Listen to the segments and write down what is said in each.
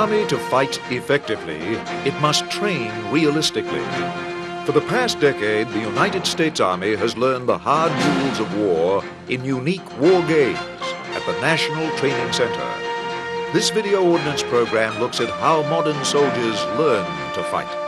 Army to fight effectively, it must train realistically. For the past decade, the United States Army has learned the hard rules of war in unique war games at the National Training Center. This video ordnance program looks at how modern soldiers learn to fight.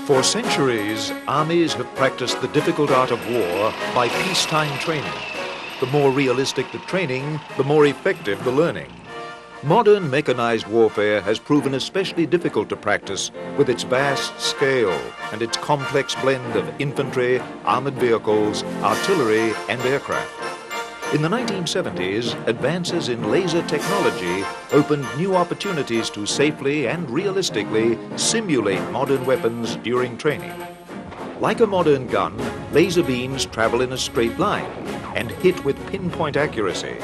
For centuries, armies have practiced the difficult art of war by peacetime training. The more realistic the training, the more effective the learning. Modern mechanized warfare has proven especially difficult to practice with its vast scale and its complex blend of infantry, armored vehicles, artillery, and aircraft. In the 1970s, advances in laser technology opened new opportunities to safely and realistically simulate modern weapons during training. Like a modern gun, laser beams travel in a straight line and hit with pinpoint accuracy.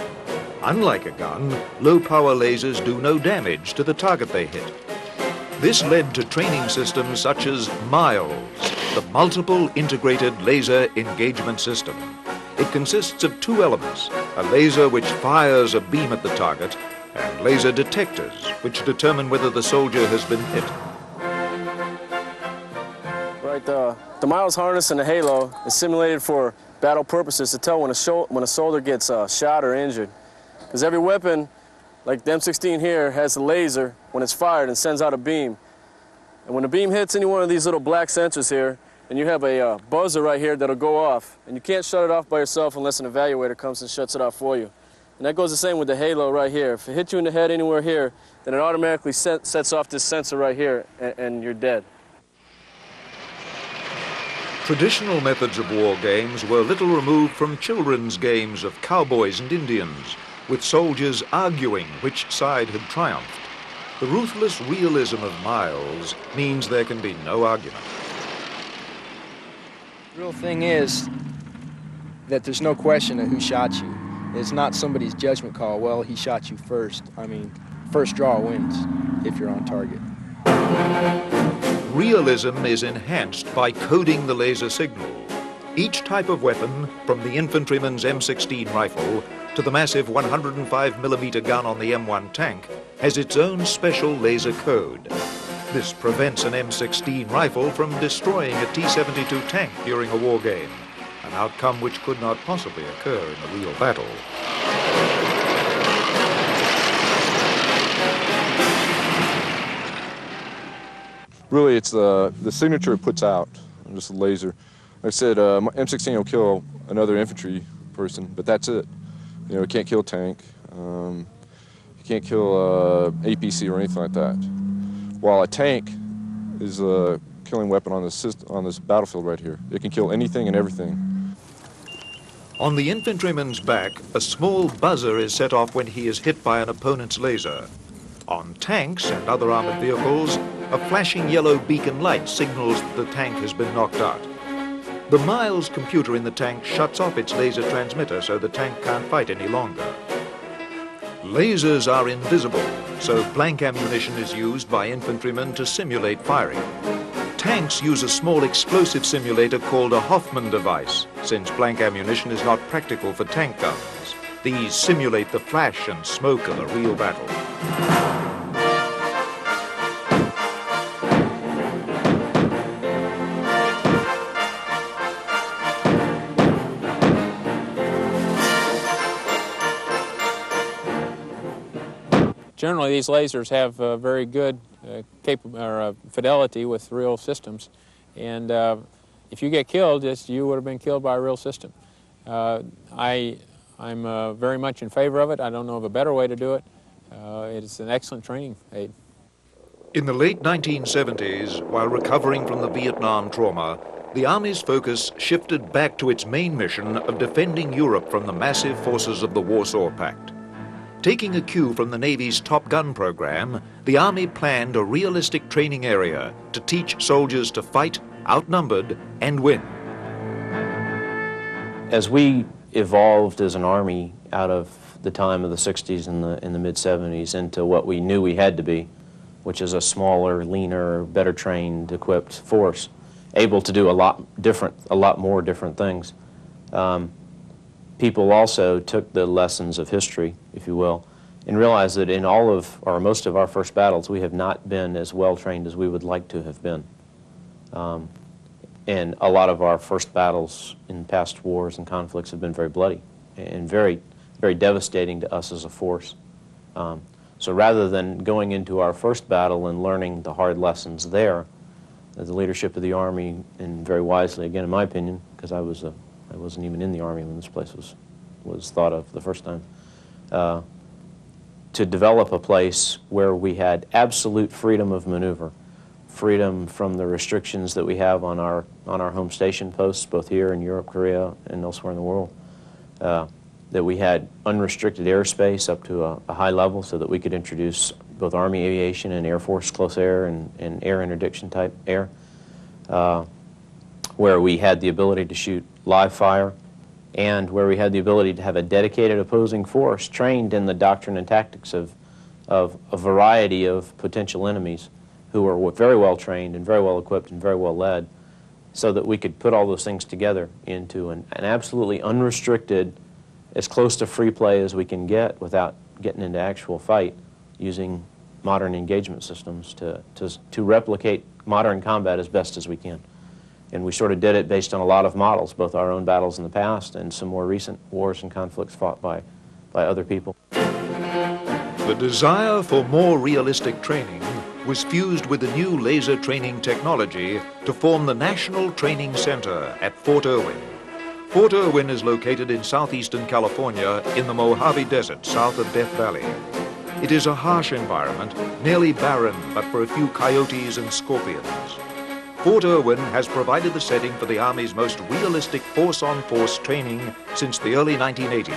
Unlike a gun, low-power lasers do no damage to the target they hit. This led to training systems such as MILES, the Multiple Integrated Laser Engagement System. It consists of two elements, a laser which fires a beam at the target, and laser detectors, which determine whether the soldier has been hit. Right, the MILES harness and the halo is simulated for battle purposes to tell when a soldier gets shot or injured. Because every weapon, like the M16 here, has a laser when it's fired and sends out a beam. And when the beam hits any one of these little black sensors here, and you have a buzzer right here that'll go off, and you can't shut it off by yourself unless an evaluator comes and shuts it off for you. And that goes the same with the halo right here. If it hits you in the head anywhere here, then it automatically sets off this sensor right here, and you're dead. Traditional methods of war games were little removed from children's games of cowboys and Indians, with soldiers arguing which side had triumphed. The ruthless realism of MILES means there can be no argument. The real thing is that there's no question of who shot you. It's not somebody's judgment call, well, he shot you first. I mean, first draw wins if you're on target. Realism is enhanced by coding the laser signal. Each type of weapon, from the infantryman's M16 rifle to the massive 105mm gun on the M1 tank, has its own special laser code. This prevents an M16 rifle from destroying a T-72 tank during a war game, an outcome which could not possibly occur in a real battle. Really, it's the signature it puts out, just a laser. Like I said, M16 will kill another infantry person, but that's it. You know, it can't kill a tank. You can't kill APC or anything like that. While a tank is a killing weapon on this battlefield right here. It can kill anything and everything. On the infantryman's back, a small buzzer is set off when he is hit by an opponent's laser. On tanks and other armored vehicles, a flashing yellow beacon light signals that the tank has been knocked out. The MILES computer in the tank shuts off its laser transmitter so the tank can't fight any longer. Lasers are invisible, so blank ammunition is used by infantrymen to simulate firing. Tanks use a small explosive simulator called a Hoffman device, since blank ammunition is not practical for tank guns. These simulate the flash and smoke of a real battle. Generally, these lasers have very good fidelity with real systems, and if you get killed, you would have been killed by a real system. I'm very much in favor of it. I don't know of a better way to do it. It's an excellent training aid. In the late 1970s, while recovering from the Vietnam trauma, the Army's focus shifted back to its main mission of defending Europe from the massive forces of the Warsaw Pact. Taking a cue from the Navy's Top Gun program, the Army planned a realistic training area to teach soldiers to fight, outnumbered, and win. As we evolved as an Army out of the time of the 60s and the mid-70s into what we knew we had to be, which is a smaller, leaner, better trained, equipped force, able to do a lot more different things. People also took the lessons of history, if you will, and realized that in all of, or most of our first battles, we have not been as well trained as we would like to have been. And a lot of our first battles in past wars and conflicts have been very bloody and very, very devastating to us as a force. So rather than going into our first battle and learning the hard lessons there, the leadership of the Army, and very wisely, again, in my opinion, because I wasn't even in the Army when this place was thought of the first time, to develop a place where we had absolute freedom of maneuver, freedom from the restrictions that we have on our home station posts, both here in Europe, Korea, and elsewhere in the world. That we had unrestricted airspace up to a high level so that we could introduce both Army aviation and Air Force close air and air interdiction type air, where we had the ability to shoot live fire, and where we had the ability to have a dedicated opposing force trained in the doctrine and tactics of a variety of potential enemies who were very well trained and very well equipped and very well led, so that we could put all those things together into an absolutely unrestricted, as close to free play as we can get without getting into actual fight, using modern engagement systems to replicate modern combat as best as we can. And we sort of did it based on a lot of models, both our own battles in the past and some more recent wars and conflicts fought by other people. The desire for more realistic training was fused with the new laser training technology to form the National Training Center at Fort Irwin. Fort Irwin is located in southeastern California in the Mojave Desert south of Death Valley. It is a harsh environment, nearly barren but for a few coyotes and scorpions. Fort Irwin has provided the setting for the Army's most realistic force-on-force training since the early 1980s.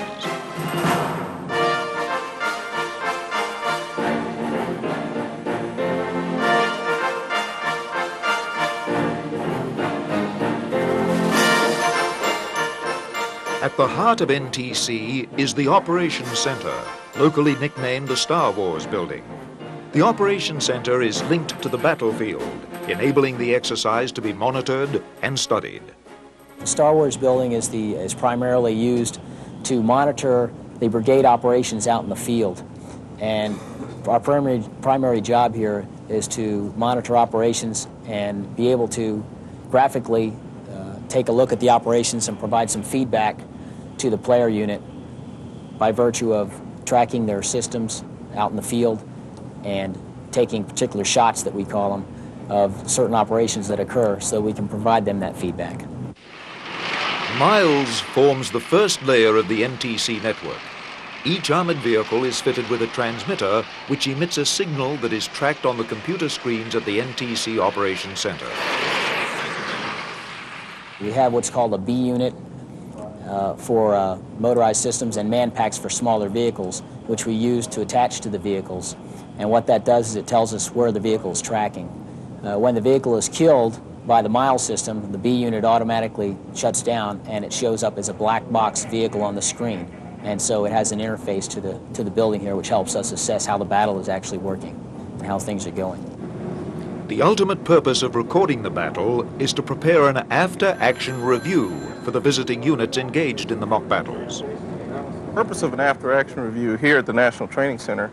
At the heart of NTC is the Operations Center, locally nicknamed the Star Wars Building. The Operations Center is linked to the battlefield, enabling the exercise to be monitored and studied. The Star Wars Building is primarily used to monitor the brigade operations out in the field. And our primary job here is to monitor operations and be able to graphically take a look at the operations and provide some feedback to the player unit by virtue of tracking their systems out in the field and taking particular shots, that we call them, of certain operations that occur, so we can provide them that feedback. Miles forms the first layer of the NTC network. Each armored vehicle is fitted with a transmitter which emits a signal that is tracked on the computer screens at the NTC Operations Center. We have what's called a B unit for motorized systems and man packs for smaller vehicles, which we use to attach to the vehicles. And what that does is it tells us where the vehicle is tracking. When the vehicle is killed by the Miles system, the B unit automatically shuts down and it shows up as a black box vehicle on the screen. And so it has an interface to the building here, which helps us assess how the battle is actually working and how things are going. The ultimate purpose of recording the battle is to prepare an after-action review for the visiting units engaged in the mock battles. The purpose of an after-action review here at the National Training Center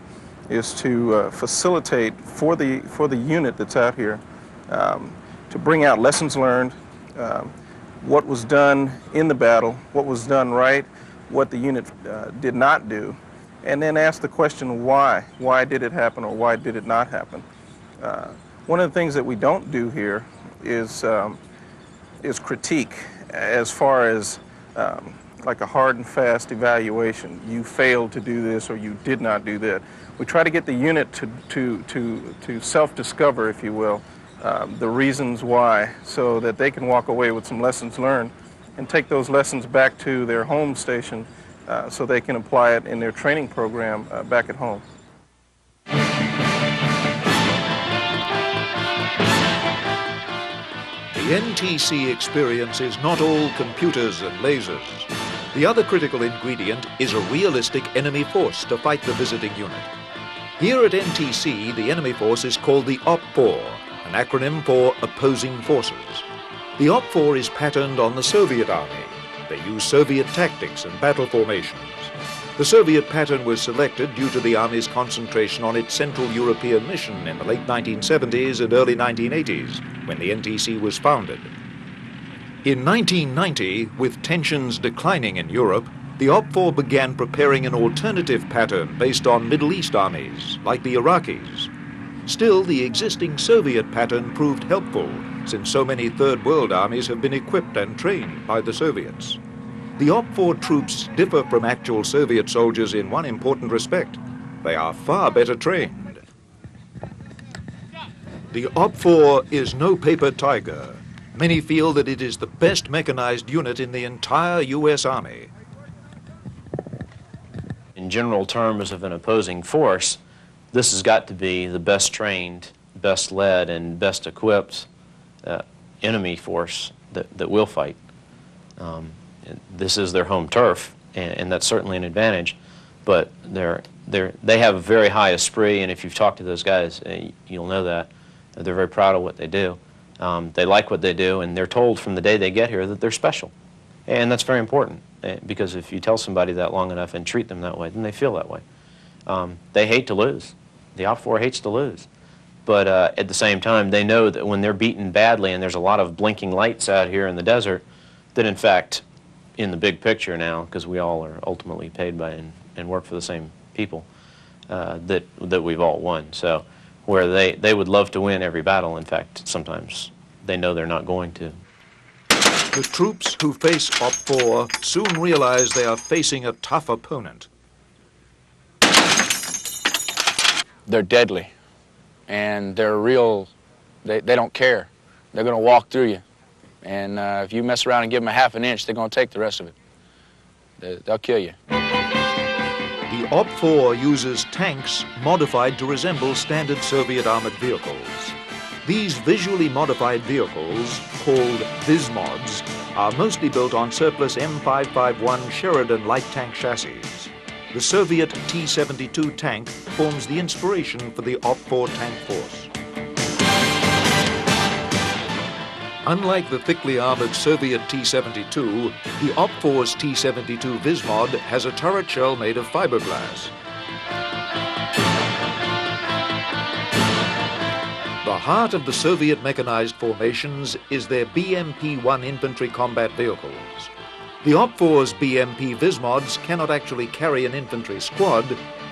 is to facilitate for the unit that's out here to bring out lessons learned, what was done in the battle, what was done right, what the unit did not do, and then ask the question why. Why did it happen or why did it not happen? One of the things that we don't do here is critique as far as like a hard and fast evaluation. You failed to do this or you did not do that. We try to get the unit to self-discover, if you will, the reasons why, so that they can walk away with some lessons learned and take those lessons back to their home station so they can apply it in their training program back at home. The NTC experience is not all computers and lasers. The other critical ingredient is a realistic enemy force to fight the visiting unit. Here at NTC, the enemy force is called the OPFOR, an acronym for Opposing Forces. The OPFOR is patterned on the Soviet Army. They use Soviet tactics and battle formations. The Soviet pattern was selected due to the Army's concentration on its Central European mission in the late 1970s and early 1980s, when the NTC was founded. In 1990, with tensions declining in Europe, the OPFOR began preparing an alternative pattern based on Middle East armies, like the Iraqis. Still, the existing Soviet pattern proved helpful, since so many Third World armies have been equipped and trained by the Soviets. The OPFOR troops differ from actual Soviet soldiers in one important respect. They are far better trained. The OPFOR is no paper tiger. Many feel that it is the best mechanized unit in the entire U.S. Army. In general terms of an opposing force, this has got to be the best trained, best led, and best equipped enemy force that will fight. This is their home turf, and that's certainly an advantage, but they have a very high esprit, and if you've talked to those guys, you'll know that. They're very proud of what they do. They like what they do, and they're told from the day they get here that they're special. And that's very important, because if you tell somebody that long enough and treat them that way, then they feel that way. They hate to lose. The OPFOR hates to lose. But at the same time, they know that when they're beaten badly and there's a lot of blinking lights out here in the desert, that in fact, in the big picture now, because we all are ultimately paid by and work for the same people, that we've all won. So where they would love to win every battle, in fact, sometimes they know they're not going to. The troops who face OPFOR soon realize they are facing a tough opponent. They're deadly, and they're real. They don't care. They're going to walk through you, and if you mess around and give them a half an inch, they're going to take the rest of it. They'll kill you. The OPFOR uses tanks modified to resemble standard Soviet armored vehicles. These visually modified vehicles, called Vismods, are mostly built on surplus M551 Sheridan light tank chassis. The Soviet T-72 tank forms the inspiration for the OPFOR tank force. Unlike the thickly armored Soviet T-72, the OPFOR's T-72 Vismod has a turret shell made of fiberglass. The heart of the Soviet mechanized formations is their BMP-1 infantry combat vehicles. The OPFOR's BMP Vismods cannot actually carry an infantry squad,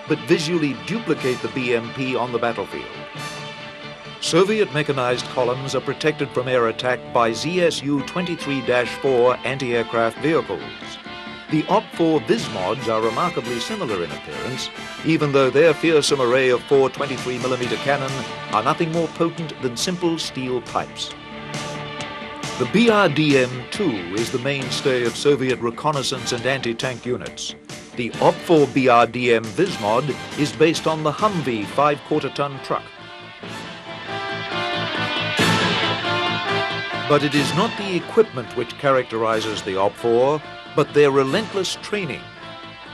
but visually duplicate the BMP on the battlefield. Soviet mechanized columns are protected from air attack by ZSU-23-4 anti-aircraft vehicles. The OPFOR Vismods are remarkably similar in appearance, even though their fearsome array of 4 23mm cannon are nothing more potent than simple steel pipes. The BRDM-2 is the mainstay of Soviet reconnaissance and anti-tank units. The OPFOR BRDM Vismod is based on the Humvee 5-quarter-ton truck. But it is not the equipment which characterizes the OPFOR, but their relentless training.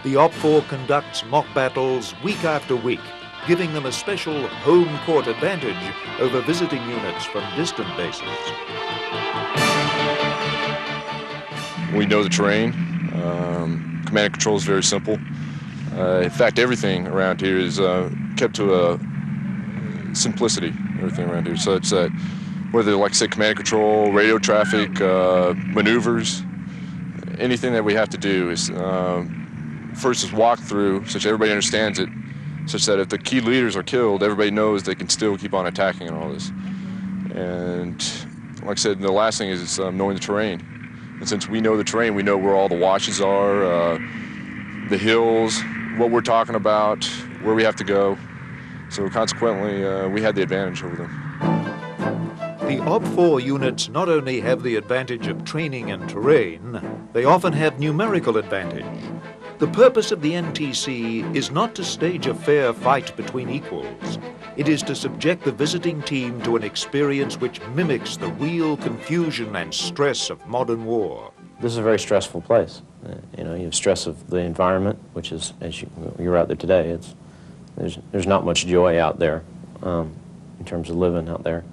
The OPFOR conducts mock battles week after week, giving them a special home court advantage over visiting units from distant bases. We know the terrain. Command and control is very simple. In fact, everything around here is kept to a simplicity, everything around here. So it's whether, like I said, command and control, radio traffic, maneuvers, anything that we have to do is first is walk through, such that everybody understands it, such that if the key leaders are killed, everybody knows they can still keep on attacking and all this. And like I said, the last thing is knowing the terrain. And since we know the terrain, we know where all the washes are, the hills, what we're talking about, where we have to go. So consequently, we had the advantage over them. The OPFOR units not only have the advantage of training and terrain, they often have numerical advantage. The purpose of the NTC is not to stage a fair fight between equals. It is to subject the visiting team to an experience which mimics the real confusion and stress of modern war. This is a very stressful place. You have stress of the environment, which is, as you're out there today, there's not much joy out there in terms of living out there.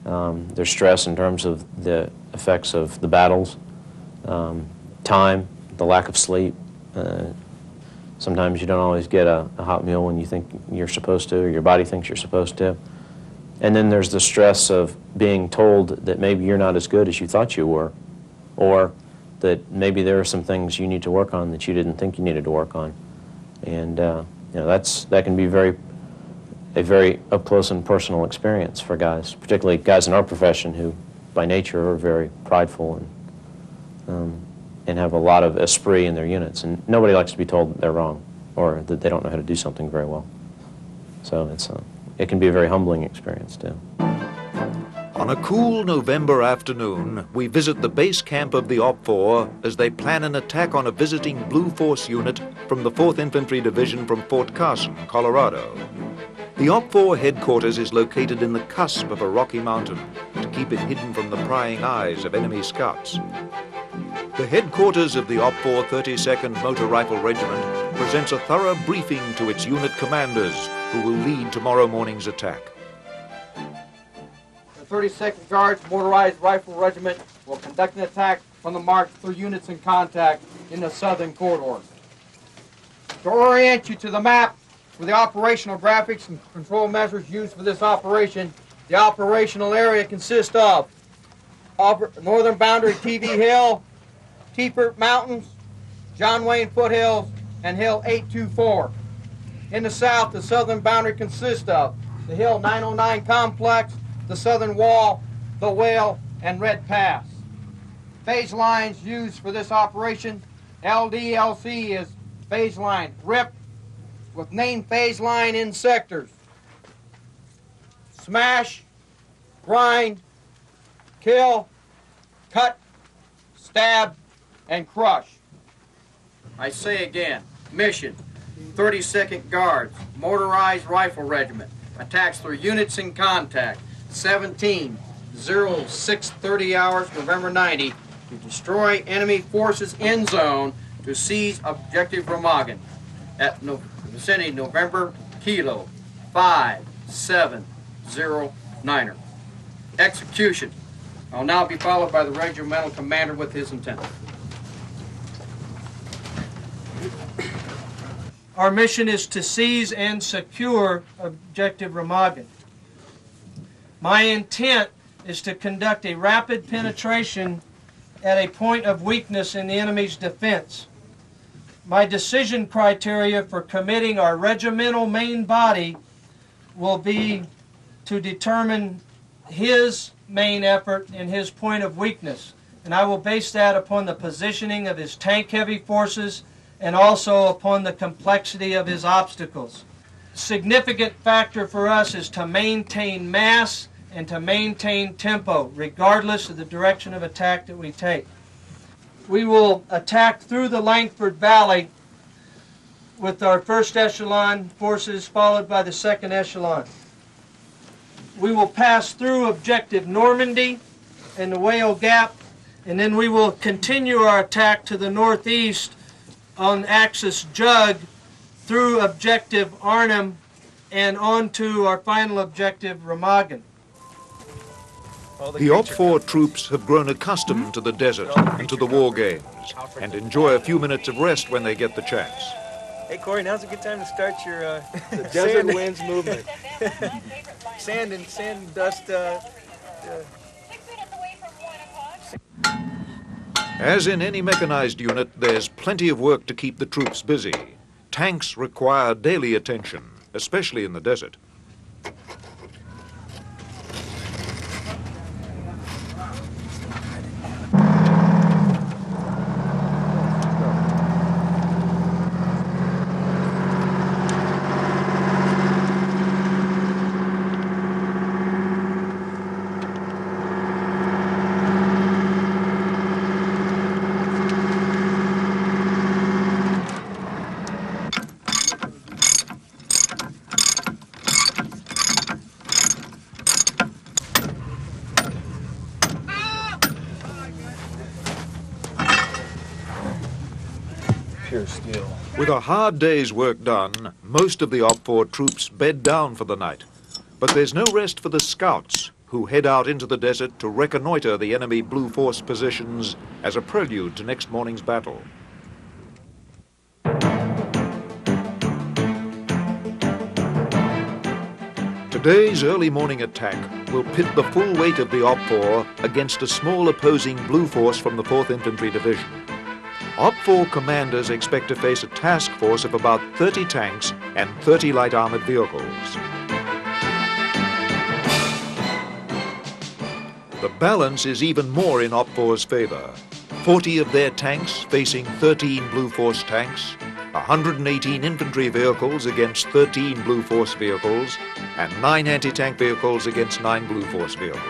There's stress in terms of the effects of the battles, time, the lack of sleep. Sometimes you don't always get a hot meal when you think you're supposed to, or your body thinks you're supposed to. And then there's the stress of being told that maybe you're not as good as you thought you were, or that maybe there are some things you need to work on that you didn't think you needed to work on. And that can be a very up close and personal experience for guys, particularly guys in our profession who by nature are very prideful and have a lot of esprit in their units, and nobody likes to be told that they're wrong or that they don't know how to do something very well. So it can be a very humbling experience too. On a cool November afternoon, we visit the base camp of the OPFOR as they plan an attack on a visiting Blue Force unit from the 4th Infantry Division from Fort Carson, Colorado. The OPFOR headquarters is located in the cusp of a rocky mountain to keep it hidden from the prying eyes of enemy scouts. The headquarters of the OPFOR 32nd Motor Rifle Regiment presents a thorough briefing to its unit commanders who will lead tomorrow morning's attack. The 32nd Guards Motorized Rifle Regiment will conduct an attack on the march through units in contact in the southern corridor. To orient you to the map for the operational graphics and control measures used for this operation, the operational area consists of northern boundary TV Hill, Teefert Mountains, John Wayne Foothills, and Hill 824. In the south, the southern boundary consists of the Hill 909 Complex, the Southern Wall, the Whale, and Red Pass. Phase lines used for this operation, LDLC is phase line RIP with named phase line in sectors. Smash, grind, kill, cut, stab, and crush. I say again, mission, 32nd Guards, Motorized Rifle Regiment, attacks through units in contact, 17:06:30 hours, November 90, to destroy enemy forces in zone to seize objective Remagen at vicinity November Kilo 5709er. Execution. I'll now be followed by the regimental commander with his intent. Our mission is to seize and secure objective Remagen. My intent is to conduct a rapid penetration at a point of weakness in the enemy's defense. My decision criteria for committing our regimental main body will be to determine his main effort and his point of weakness. And I will base that upon the positioning of his tank-heavy forces and also upon the complexity of his obstacles. Significant factor for us is to maintain mass and to maintain tempo, regardless of the direction of attack that we take. We will attack through the Langford Valley with our first echelon forces, followed by the second echelon. We will pass through objective Normandy and the Whale Gap, and then we will continue our attack to the northeast on Axis Jug through objective Arnhem and on to our final objective Remagen. The OPFOR troops have grown accustomed to the desert and to the war games and enjoy a few minutes of rest when they get the chance. Hey, Corey, now's a good time to start your the desert winds movement. Sand and dust. As in any mechanized unit, there's plenty of work to keep the troops busy. Tanks require daily attention, especially in the desert. still. With a hard day's work done, most of the Op 4 troops bed down for the night. But there's no rest for the scouts, who head out into the desert to reconnoiter the enemy Blue Force positions as a prelude to next morning's battle. Today's early morning attack will pit the full weight of the Op 4 against a small opposing Blue Force from the 4th Infantry Division. Op 4 commanders expect to face a task force of about 30 tanks and 30 light armored vehicles. The balance is even more in Op 4's favor. 40 of their tanks facing 13 Blue Force tanks, 118 infantry vehicles against 13 Blue Force vehicles, and 9 anti-tank vehicles against 9 Blue Force vehicles.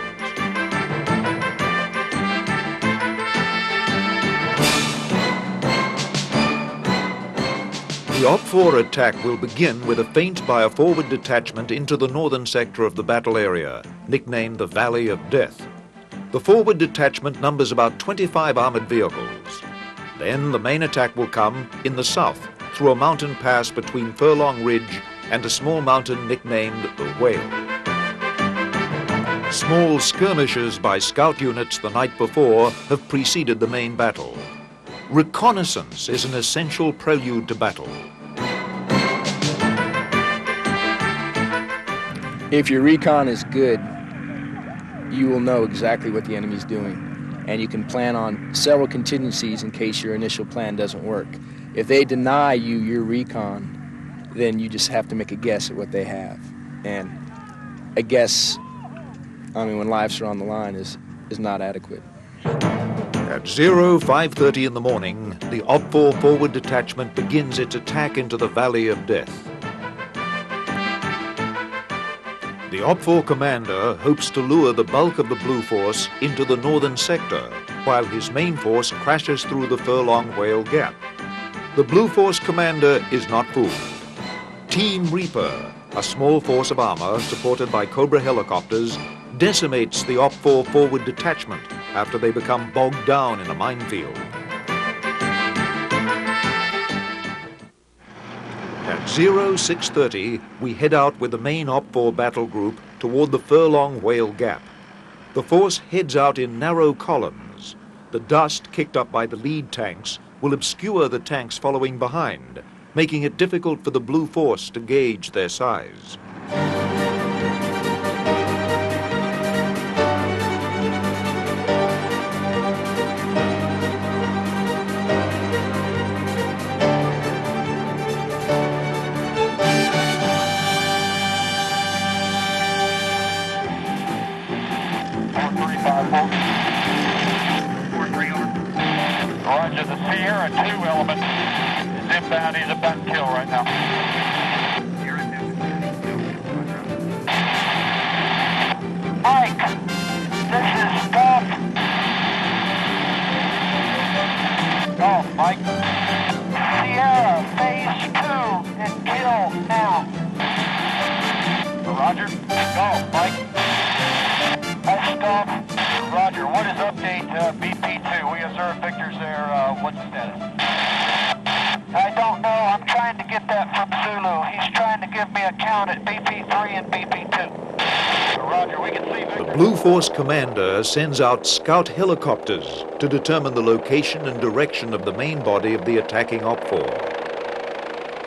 The Op 4 attack will begin with a feint by a forward detachment into the northern sector of the battle area, nicknamed the Valley of Death. The forward detachment numbers about 25 armored vehicles. Then the main attack will come in the south, through a mountain pass between Furlong Ridge and a small mountain nicknamed the Whale. Small skirmishes by scout units the night before have preceded the main battle. Reconnaissance is an essential prelude to battle. If your recon is good, you will know exactly what the enemy's doing, and you can plan on several contingencies in case your initial plan doesn't work. If they deny you your recon, then you just have to make a guess at what they have. And a guess, when lives are on the line, is not adequate. At 05:30 in the morning, the Op 4 forward detachment begins its attack into the Valley of Death. The Op 4 commander hopes to lure the bulk of the Blue Force into the northern sector, while his main force crashes through the Furlong Whale Gap. The Blue Force commander is not fooled. Team Reaper, a small force of armor supported by Cobra helicopters, decimates the Op 4 forward detachment after they become bogged down in a minefield. At 06:30, we head out with the main Op 4 battle group toward the Furlong Whale Gap. The force heads out in narrow columns. The dust kicked up by the lead tanks will obscure the tanks following behind, making it difficult for the Blue Force to gauge their size. Roger, the Sierra 2 element is inbound. He's about to kill right now. Mike, this is Steph. Oh, Mike. Sierra, phase 2 and kill now. Roger, go, Mike. That's Steph. Roger, what is update BP2? We observe Victor's there. What's the status? I don't know. I'm trying to get that from Zulu. He's trying to give me a count at BP3 and BP2. Roger, we can see Victor. The Blue Force commander sends out scout helicopters to determine the location and direction of the main body of the attacking Op 4.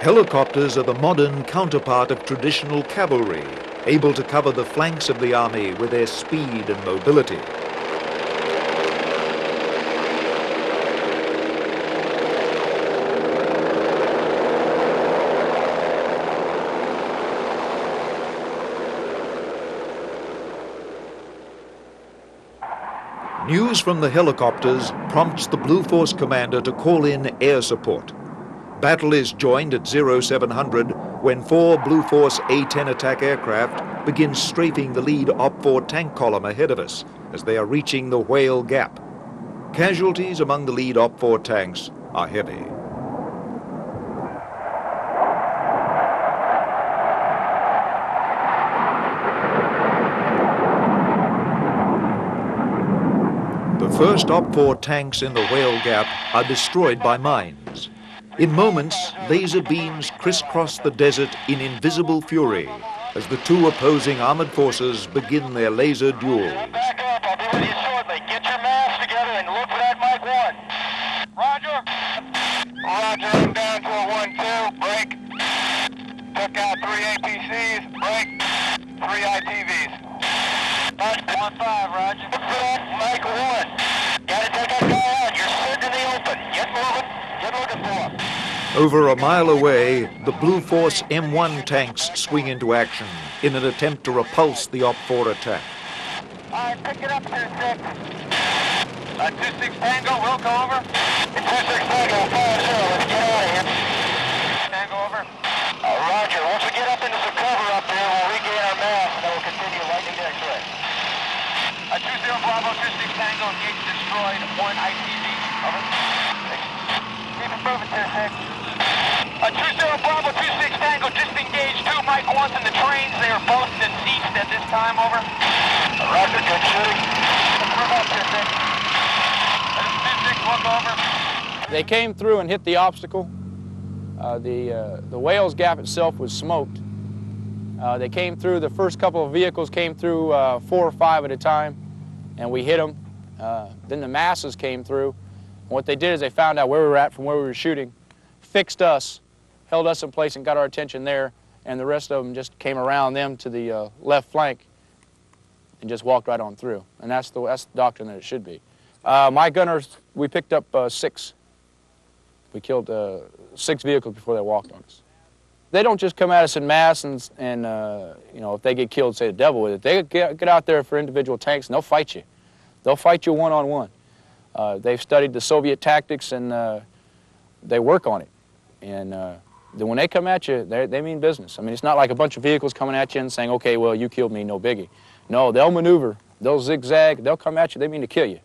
Helicopters are the modern counterpart of traditional cavalry, able to cover the flanks of the army with their speed and mobility. News from the helicopters prompts the Blue Force commander to call in air support. Battle is joined at 0700 when 4 Blue Force A-10 attack aircraft begin strafing the lead Op 4 tank column ahead of us as they are reaching the Whale Gap. Casualties among the lead Op 4 tanks are heavy. The first Op 4 tanks in the Whale Gap are destroyed by mines. In moments, laser beams crisscross the desert in invisible fury as the two opposing armored forces begin their laser duels. Back up, I'll be with you shortly. Get your mass together and look for that Mike 1. Roger. Roger, I'm down to a 1-2, break. Took out 3 APCs, break. 3 ITVs. 1-5, Roger. Look for that Mike 1. Gotta take that guy out, you're sitting in the open. Get moving, get looking for him. Over a mile away, the Blue Force M1 tanks swing into action in an attempt to repulse the OP-4 attack. All right, pick it up, 2-6. 2-6 Tango, we'll go over. 2-6 Tango, 5-0, let's get out of here. Tango over. Roger, once we get up into some cover up there, we'll regain our mass and then we'll continue lightning to X-ray. 2-0 Bravo, 2-6 Tango, engage destroyed, 1 ITV, over. Keep it moving, 2-6. 2-0 Bravo, 2-6 Tango, just engaged 2 Mike 1s in the trains. They are both deceased at this time, over. Roger, good shooting. Move up, 2-6. 2-6, look over. They came through and hit the obstacle. The Whales Gap itself was smoked. They came through, the first couple of vehicles came through 4 or 5 at a time, and we hit them. Then the masses came through. And what they did is they found out where we were at from where we were shooting, fixed us, held us in place and got our attention there, and the rest of them just came around them to the left flank and just walked right on through. And that's the doctrine that it should be. My gunners, we picked up 6. We killed 6 vehicles before they walked on us. They don't just come at us in mass and you know, if they get killed, say the devil with it. They get out there for individual tanks and they'll fight you. They'll fight you one-on-one. They've studied the Soviet tactics and they work on it. And then when they come at you, they mean business. I mean, it's not like a bunch of vehicles coming at you and saying, okay, well, you killed me, no biggie. No, they'll maneuver, they'll zigzag, they'll come at you, they mean to kill you.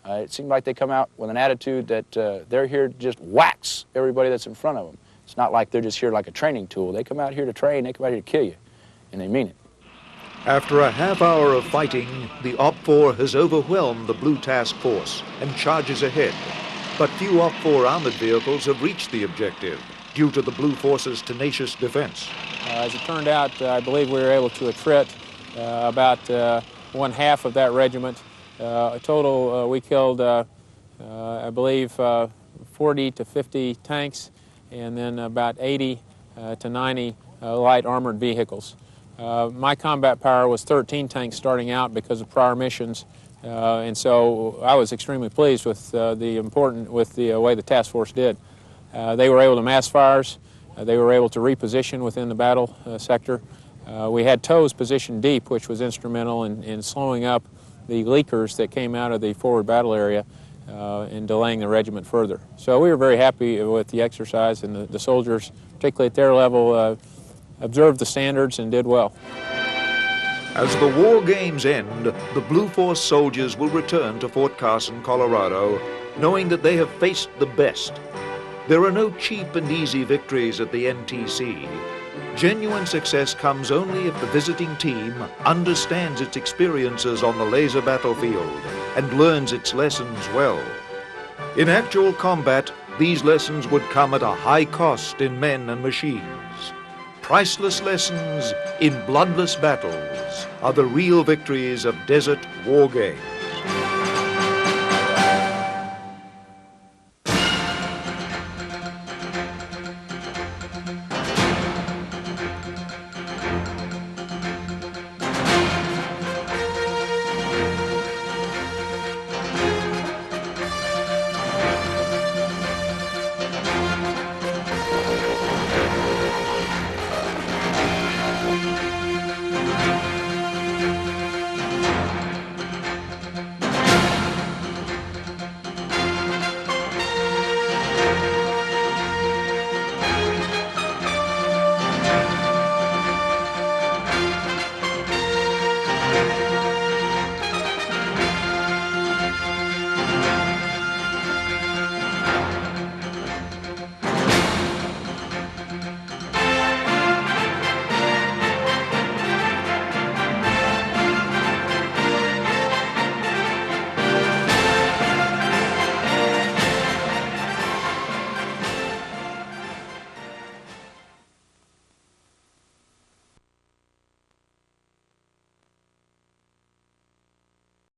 It seems like they come out with an attitude that they're here to just wax everybody that's in front of them. It's not like they're just here like a training tool. They come out here to train, they come out here to kill you, and they mean it. After a half hour of fighting, the OP-4 has overwhelmed the Blue Task Force and charges ahead. But few OP-4 armored vehicles have reached the objective due to the Blue Force's tenacious defense. As it turned out, I believe we were able to attrit about 1/2 of that regiment. Total, we killed, I believe, 40 to 50 tanks, and then about 80 to 90 light armored vehicles. My combat power was 13 tanks starting out because of prior missions, and so I was extremely pleased with the way the task force did. They were able to mass fires. They were able to reposition within the battle sector. We had tows positioned deep, which was instrumental in slowing up the leakers that came out of the forward battle area and delaying the regiment further. So we were very happy with the exercise, and the soldiers, particularly at their level, observed the standards and did well. As the war games end, the Blue Force soldiers will return to Fort Carson, Colorado, knowing that they have faced the best. There are no cheap and easy victories at the NTC. Genuine success comes only if the visiting team understands its experiences on the laser battlefield and learns its lessons well. In actual combat, these lessons would come at a high cost in men and machines. Priceless lessons in bloodless battles are the real victories of desert war games.